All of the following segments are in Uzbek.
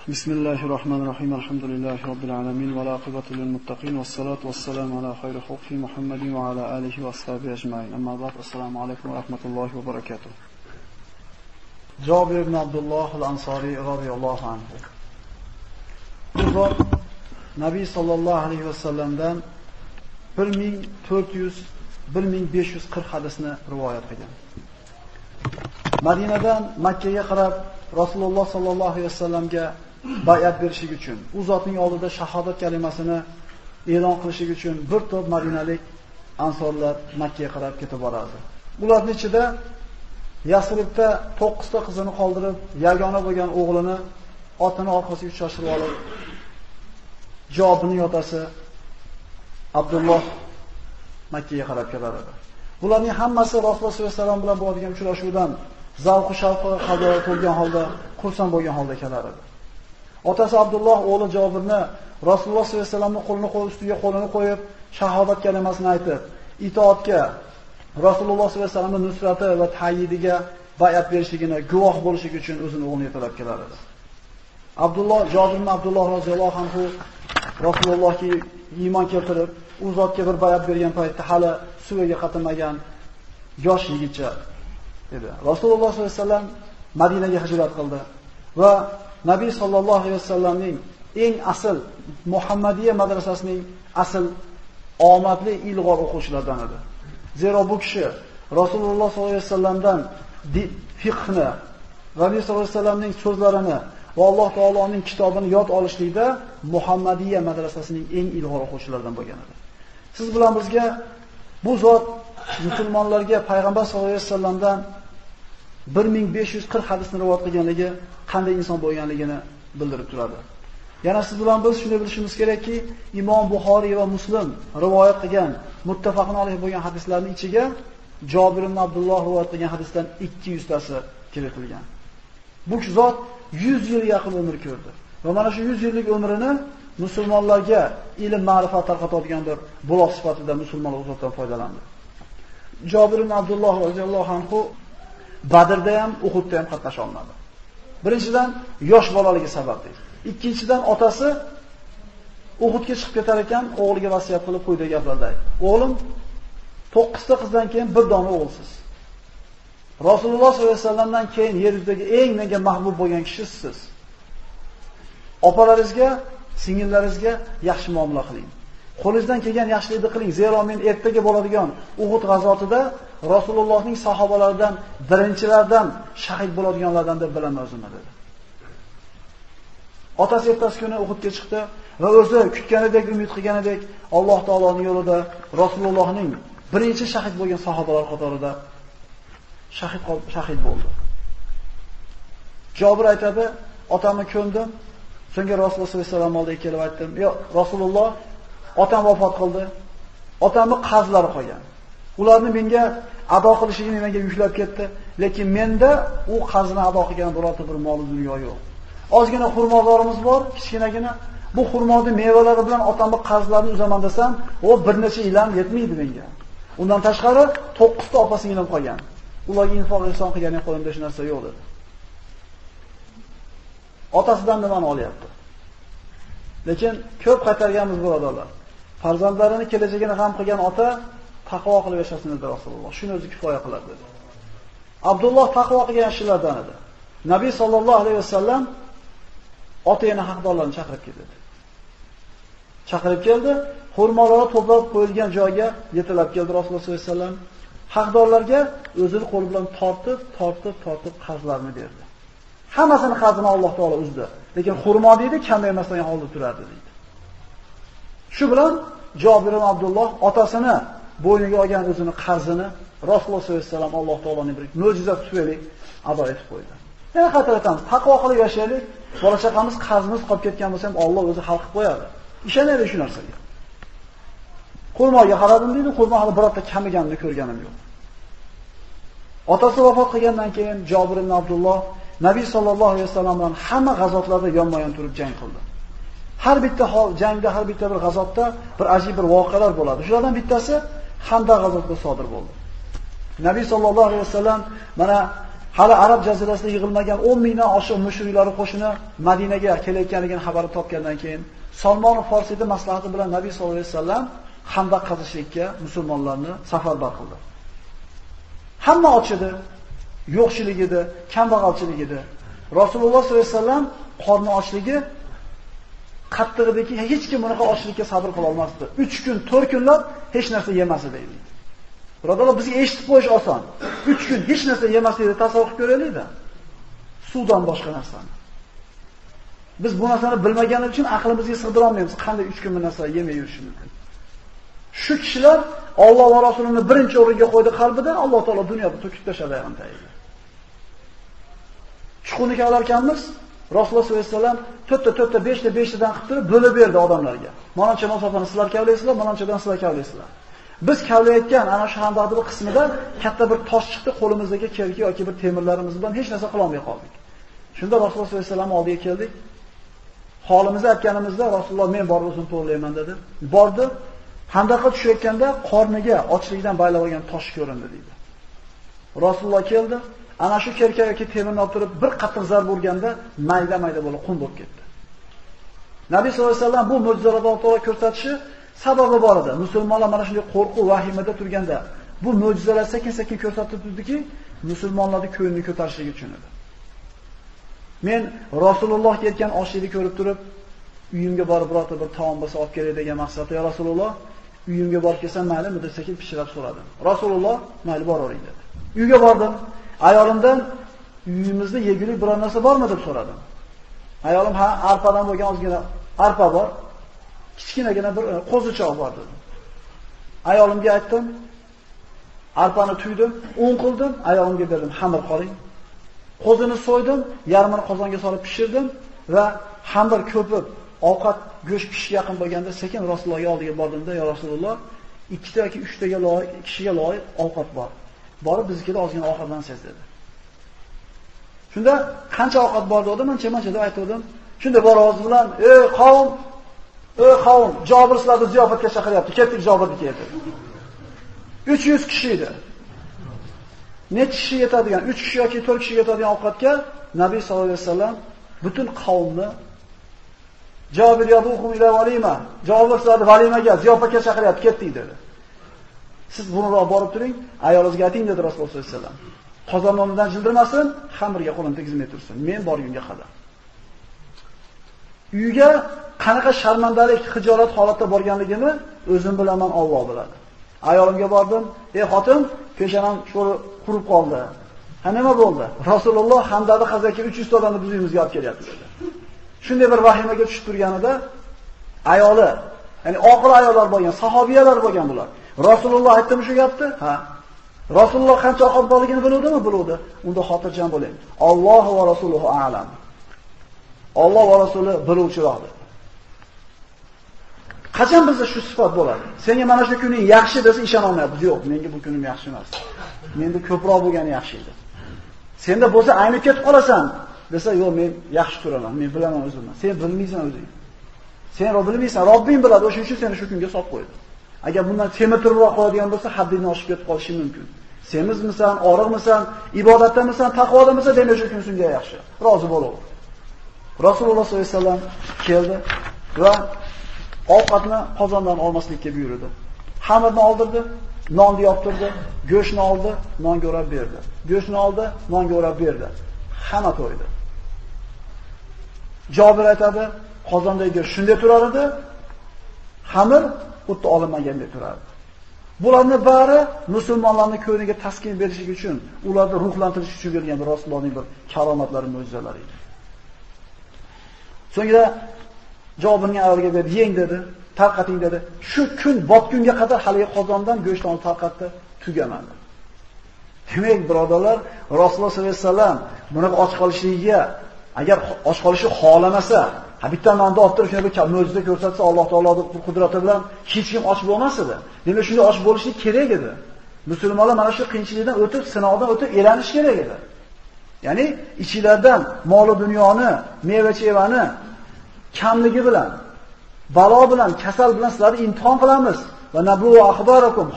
Bismillahirrahmanirrahim. Alhamdulillahi robbil alamin va aqibatu lil muttaqin was salatu was salam ala khayri xalqi Muhammadin va ala alihi va ashabihi ajma'in. Amma ba'd. Assalomu alaykum va rahmatullohi va barakatuh. Jabir ibn Abdullah al-Ansari radhiyallohu anhu. Bu Nabiy sallallohu alayhi va sallamdan 1540 hadisni rivoyat qilgan. Madinadan Makkaga qarab Rasululloh sallallohu alayhi vasallamga bay'at berishlik uchun, u zotning oldida shahodat kalimasini e'lon qilishlik uchun bir to'p madinalik ansorlar Makkaga qarab ketib borardi. Ularning ichida Yasribda 9 ta qizini qoldirib, yagona bo'lgan o'g'lini otini orqasiga shoshirib olib, Jobirning otasi Abdulloh Makkaga qarab kelar edi. Bularning hammasi Rasululloh sollallohu alayhi vasallam bilan bo'lgan uchrashuvdan zavq-u shavqqa qadar to'lgan holda, xursand bo'lgan holda kelar edi. Otasi Abdulloh o'g'li Jobirni Rasululloh sollallohu alayhi vasallamning qo'lini qo'l ustiga qo'lini qo'yib, shahodat kalimasini aytib, itoatga, Rasululloh sollallohu alayhi vasallamning nusrati va ta'yidiga bay'at berishligini guvoh bo'lishligi uchun o'zini o'g'lini yetalab kelar edi. Abdulloh Jobir ibn Abdulloh roziyallohu anhu Rasulullohga iymon keltirib, u zotga bir bay'at bergan paytda hali suvaga qatnamagan yosh yigitcha edi. Rasululloh sollallohu alayhi vasallam Madinaga hijrat qildi va Nabiy sallallohu alayhi vasallamning eng asl Muhammadiya madrasasining asl omadli ilg'or o'quvchilaridan edi. Zero bu kishi Rasululloh sollallohu alayhi vasallamdan fiqhni, Nabiy sallallohu alayhi vasallamning so'zlarini va Alloh taoloning kitobini yod olishlikda Muhammadiya madrasasining eng ilg'or o'quvchilaridan bo'lgan edi. Siz bilan bizga bu zot musulmonlarga payg'ambar sollallohu alayhi vasallamdan 1540 hadisni rivoyat qilganligi, qanday inson bo'lganligini bildirib turadi. Yana siz bilan biz shuni bilishimiz kerakki, Imom Buxoriy va Muslim rivoyat qilgan muttafaqun alayh bo'lgan hadislarning ichiga Jobir ibn Abdulloh rivoyat qilgan hadisdan 200 tasi kiritilgan. Bu zot 100 yil yaqin umr ko'rdi va mana shu 100 yillik umrini musulmonlarga ilm, ma'rifat tarqatadigan bir buloq sifatida musulmonlar o'zlaridan foydalandi. Jobir ibn Abdulloh roziyallohu anhu Badrda ham, Uhudda ham qatnasha olmadi. Birinchidan yosh bolaligi sababli. Ikkinchidan otasi Uhudga chiqib ketar ekan, o'g'liga vasiyat qilib quyidagi gaplarni aytdi. O'g'lim, 9 ta qizdan keyin bir dona o'g'ilsiz. Rasululloh sollallohu alayhi vasallamdan keyin yer yuzidagi eng menga mahbub bo'lgan kishi siz. Opalaringizga, singillaringizga yaxshi muomala qiling. Qo'lingizdan kelgan yaxshilikni qiling, zero men ertaga bo'ladigan Uhud g'azotida Rasulullohning sahobalaridan birinchilardan shahid bo'ladiganlardan deb bilaman o'zimni dedi. Otasi ertasi kuni Uhudga chiqdi va o'zi kutganidek, umid qilganidek Alloh taoloning yo'lida Rasulullohning birinchi shahid bo'lgan sahobalar qatorida shahid bo'ldi. Jobir aytadi, otamni ko'ndim, so'ngra Rasululloh sollallohu alayhi vasallam oldiga kelib aytdim, "Yo, Rasululloh, otam vafot qildi. Otamning qarzlari qolgan. Ularni menga ado qilishini menga yuklab ketdi, lekin menda u qarzni ado qilgan birorta bir mol dunyo yo'q. Ozgina xurmozorimiz bor, kichkinagina. Bu xurmoni mevalari bilan otamning qarzlarini uzaman desam, u bir necha yil ham yetmaydi menga. Undan tashqari 9 ta opa-singlim qolgan. Ularga infoq inson qilganing qo'limda hech narsa yo'q" dedi. Otasidan nimani olyapti? Lekin ko'p qaytarganmiz birodarlar. Farzandlarini kelajagini g'am qilgan ota taqvo qilib yashasin dedi Rasululloh. Shuni o'zi kifoya qiladi dedi. Abdulloh taqvo qilgan kishilardan edi. Nabiy sallallohu alayhi vasallam otayini haqdorlarni chaqirib keldi. Chaqirib keldi, xurmolarni to'plab qo'yilgan joyga yetilab keldi Rasululloh sollallohu alayhi vasallam. Haqdorlarga o'zini qo'li bilan tortib qarzlarini berdi. Hammasini qarzini Alloh taolo uzdi. Lekin xurmo deydi, kamaymasdan holda turardi deydi. Shu bilan Jobir ibn Abdulloh otasini bo'yniga olgan o'zini qarzini Rasululloh sollallohu alayhi vasallam Alloh taoloning bir mo'jiza tufayli ado etib qo'ydi. Yana qaytarib aytamiz, taqvo qilib yashaylik. Bola chaqamiz qarzimiz qolib ketgan bo'lsa ham Alloh o'zi hal qilib qo'yadi. Ishonaylik shu narsaga. Xurmoga qaradim deydi, xurmo hali birorta kamiganini ko'rganim yo'q. Otasi vafot qilgandan keyin Jobir ibn Abdulloh Nabiy sallallohu alayhi vasallam bilan hamma g'azotlarda yonma-yon turib jang qildi. Har bitta jangda, har bitta bir g'azotda bir ajib bir voqealar bo'ladi. Shulardan bittasi Xandaq g'azotida sodir bo'ldi. Nabiy sallallohu alayhi vasallam mana hali arab jazirasida yig'ilmagan 10 mingdan oshiq mushriklar qo'shini Madinaga kelayotganligini xabarini topgandan keyin Salmon Forsiyning maslahati bilan Nabiy sollallohu alayhi vasallam Xandaq qazishlikka musulmonlarni safarbar qildi. Hamma ochidi, yo'qchilik edi, kambag'alchilik edi. Rasululloh sollallohu alayhi vasallam qorni ochligi qattiq ediki, hech kim bunaqa ochlikka sabr qila olmasdi. 3 kun, 4 kunlab hech narsa yemas edi. Birodarlar, bizga eshitib qo'yish oson. 3 kun hech narsa yemaslikni tasavvur qilib ko'raylik-da. Suvdan boshqa narsani. Biz bu narsani bilmaganimiz uchun aqlimizga sig'dira olmaymiz. Qanday 3 kun bir narsa yemay yurish mumkin? Shu kishilar Alloh va Rasulini birinchi o'ringa qo'ydi qalbida, Alloh taolo dunyoda to'kib tashladi aylantayiga. Chuqurga olarkanmiz, Rasululloh sollallohu alayhi vasallam 4ta 5ta 5tadan qilib turib bo'lib berdi odamlarga. Manoncha masofani sizlar kavlaysizlar, manonchadan sizlar kavlaysizlar. Biz kavlayotgan ana shu handaqning bir qismida katta bir tosh chiqdi, qo'limizdagi kelki yoki bir temirlarimiz bilan hech narsa qila olmay qoldik. Shunda Rasululloh sollallohu alayhi vasallam oldiga keldik. Holimizni aytganimizda Rasululloh men borib o'zim to'g'rilayman dedi. Bordi. Handaqqa tushayotganda qorniga ochlikdan baylab olgan tosh ko'rindi dedi. Rasululloh keldi. Ana shu kelka yoki temirni olib turib bir qattiq zarb urganda mayda-mayda bo'lib qum bo'lib ketdi. Nabiy sollallohu alayhi vasallam bu mo'jizalarni Alloh ko'rsatishi sababi bor edi. Musulmonlar mana shunday qo'rquv, vahimada turganda bu mo'jizalar sekin-sekin ko'rsatib turdiki, musulmonlarning ko'nglini ko'tarishligi uchun edi. Men Rasululloh ketgan ochlikni ko'rib turib, uyimga borib birorta bir taom bo'lsa olib kelay degan maqsadda, "Ya Rasululloh, uyimga borib kelsam maylimi?" deb sekin pishirib so'radim. Rasululloh, "Mayli, boravering" dedi. Uyga bordim. Ayolimdan uyimizda yegulik biror narsa bormi deb so'radim. Ayolim, "Ha, arpadan bo'lgan ozgina arpa bor. Kichkinagina bir qo'zichoq bor" dedi. Ayolimga aytdim, arpani tuydim, un qildim, ayolimga berdim, "Xamir qoling." Qo'zini so'ydim, yarmini qozonga solib pishirdim va xamir ko'pib, ovqat go'sht pishishga yaqin bo'lganda sekin Rasulullohga oldiga bordimda, "Ya Rasululloh, 2 ta yoki 3 taga loyiq, kishiga loyiq ovqat bor. Borib bizga ozgina ovqatlansangiz" dedi. Shunda qancha ovqat bor dedim, mancha deb aytdim. Shunda bor ovoz bilan, ey qavm, Jobir sizlarni ziyofatga chaqiryapti. Ketdik Jobirga keldi." 300 kishi edi. Necha kishi yetadigan, 3 kishi yoki 4 kishi yetadigan ovqatga Nabiy sollallohu alayhi vasallam butun qavmni Jobir yaduhum ila valima, Jobir sizlarni valimaga, ziyofatga chaqiryapti, ketdik dedi. Siz bunroq borib turing, ayolingizga ayting dedi Rasululloh sollallohu alayhi vasallam. Qozon nonidan jildirmasin, xamirga qo'lini tegizmay tursin. Men borgunga qadar. Uyga qanaqa sharmandalik, xijolat holatda borganligini o'zim bilaman, Alloh biladi. Ayolimga bordim, "Ey xotin, peshanam sho'ri qurib qoldi." "Ha, nima bo'ldi?" "Rasululloh Handaqda qazaki 300 ta odamni biz uyimizga olib kelyapti" dedi. Shunday bir vahimaga tushib turganida ayoli, ya'ni oxir ayollar bo'lgan, sahobiyalar bo'lgan bular. Rasululloh aytdimi shu gapni? Ha. Rasululloh qancha ovqat borligini biluvdimi? Biluvdi. Unda xotirjam bo'ling. Alloh va rasuluhu a'lam. Alloh va rasuli biluvchiroq dedi. Qachon bizda shu sifat bo'ladi? Senga mana shu kuning yaxshi desa ishona olmayapsiz. Yo'q, menga bu kunim yaxshi emas. Menda ko'proq bo'lgani yaxshi edi. Senda bo'lsa aynib ketib qolasan desa, yo'q, men yaxshi turaman, men bilaman o'zimni. Sen bilmaysan o'zing. Sen bilmaysan, Robbing biladi, o'shuning uchun seni shu kunga solib qo'ydi. Agar bundan semirtiribroq qoladigan bo'lsa, haddingdan oshib ketib qolishi mumkin. Semizmisan, og'riqmisan, ibodatdamisan, taqvodamisan, demak shu kun senga yaxshi. Rozi bo'laver. Rasululloh sollallohu alayhi vasallam keldi va ovqatni qozondan olmaslikka buyurdi. Xamirni oldirdi, nonni yoptirdi, go'shtni oldi, nonga o'rab berdi. Go'shtni oldi, nonga o'rab berdi. Hamma to'ydi. Jobir aytadi, qozondagi go'sht shunday turar edi, xamir xuddi olinmagandek turardi. Bularning bari musulmonlarning ko'ngliga taskin berish uchun, ularni ruhlantirish uchun berilgan bir Rasulullohning bir karomatlari, mo'jizalari edi. So'ngra Jobirning ayoliga berdi, "Yeng" dedi, "Tarqating" dedi. Shu kun botgunga qadar hali qozondan go'shtni tarqatdi, tugamadi. Demak, birodarlar, Rasululloh sollallohu alayhi vasallam bunaqa och qolishligiga agar och qolishni xohlamasa, bitta nonni olib turib shunday bir mo'jiza ko'rsatsa, Alloh taoloning qudrati bilan hech kim och bo'lmas edi. Demak, shunday och bo'lishlik kerak edi. Musulmonlar mana shu qiyinchilikdan o'tib, sinovdan o'tib elanish kerak edi. Ya'ni ichilaridan mol va dunyoni, meva-chevani kamligi bilan, balo bilan, kasal bilan sizlarni imtihon qilamiz va nablu axbarakum,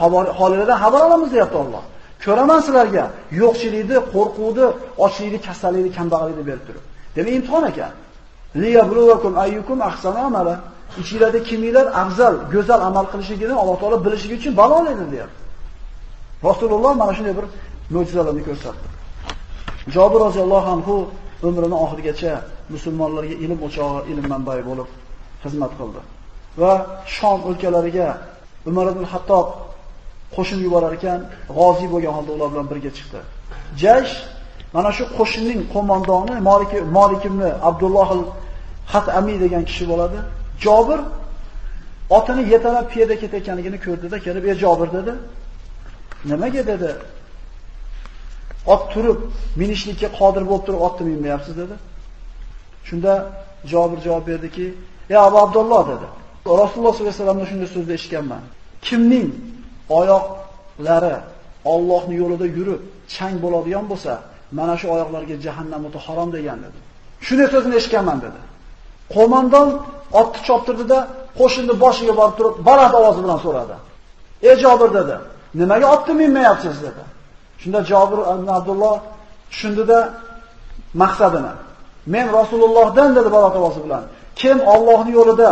holilardan xabar olamiz deyapti Alloh. Ko'raman sizlarga yo'qchilikni, qo'rquvni, ochlikni, kasallikni, kambag'allikni berib turib. Demak, imtihon ekan. Liyabluwakum ayyukum ahsanu amala. Ichingizda kimlar afzal, go'zal amal qilishligini Alloh taolo bilishligi uchun balolaydi deyapti. Rasululloh mana shunday bir mo'jizalarni ko'rsatdi. Jabir roziyallohu anhu umrining oxirigacha musulmonlarga ilm o'chog'i, ilm manbai bo'lib xizmat qildi. Va Shom o'lkalariga Umar ibn Hattob qo'shin yuborar ekan, g'ozi bo'lgan holda ular bilan birga chiqdi. Jaysh mana shu qo'shinning qo'mondoni Malik ibn Abdulloh al-Hatami degan kishi bo'ladi. Jabir otini yetalab piyoda ketayotganligini ko'rdi-da, kelib, "Ey Jabir" dedi. "Nimaga?" dedi. "Ot turib, minishlikka qodir bo'lib turib otni minmayapsiz" dedi. Shunda Jabir javob berdiki, "Ya Abu Abdulloh" dedi. Rasululloh sollallohu alayhi vasallamdan shunday so'zni eshitganman. Kimning oyoqlari Allohning yo'lida yurib, chang bo'ladigan bo'lsa, mana shu oyoqlarga jahannam o'ti harom degan dedi. Shunday so'zni eshitganman dedi. Qo'mondon otni choptirdi-da, qo'shinni boshiga borib turib, baland ovoz bilan so'radi. "Ey Jabir" dedi. "Nimaga otni minmayapsiz" dedi. Shunda Jabir ibn Abdulloh tushundida maqsadini. "Men Rasulullohdan" dedi baland ovoz bilan. "Kim Allohning yo'lida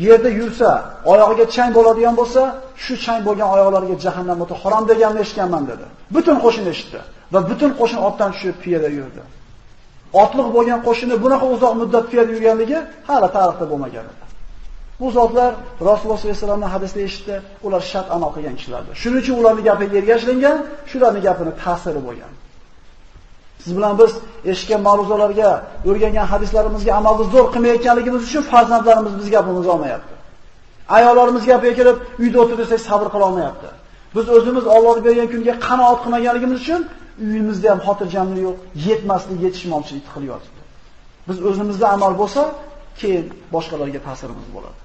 yerda yursa, oyog'iga chang bo'ladigan bo'lsa, shu chang bo'lgan oyoqlariga jahannam o'ti harom deganini eshitganman" dedi. Butun qo'shin eshitdi va butun qo'shin otdan tushib piyoda yurdi. Otliq bo'lgan qo'shinni bunaqa uzoq muddat piyoda yurganligi hali tarixda bo'lmagan edi. Bu zotlar Rasululloh sollallohu alayhi vasallamning hadisida eshitdi, ular shart amal qilgan kishilardir. Shuning uchun ularning gapiga ergashlangan, shularning gapini ta'siri bo'lgan. Siz bilan biz eshitgan ma'ruzalarga, o'rgangan hadislarimizga amalni zo'r qilmayotganligimiz uchun farzandlarimiz biz gapimizni olmayapti. Ayollarimiz gapiga kelib, uyda o'tir desak sabr qila olmayapti. Biz o'zimiz Alloh bergan kunga qanoat qilmaganligimiz uchun uyimizda ham xotirjamlik yo'q, yetmaslik, yetishmovchilik qilyapti. Biz o'zimizda amal bo'lsa, keyin boshqalarga ta'sirimiz bo'ladi.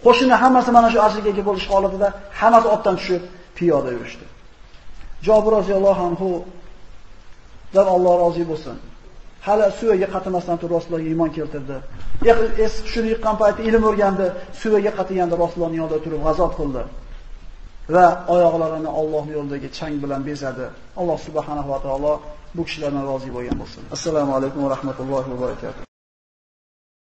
Qo'shinni hammasi mana shu ajrga bo'lish holatida hammasi otdan tushib piyoda yurishdi. Jabir roziyallohu anhu dan Alloh rozi bo'lsin. Hali suvaga qatnamasdan turib Rasulullohga iymon keltirdi. Shuni yiqqan paytda ilm o'rgandi, suvaga qatnaganda Rasulullohning yonida turib g'azot qildi va oyoqlarini Allohning yo'lidagi chang bilan bezadi. Alloh subhanahu va taolo bu kishilardan rozi bo'lgan bo'lsin. Assalomu alaykum va rahmatullohi va barakatuh.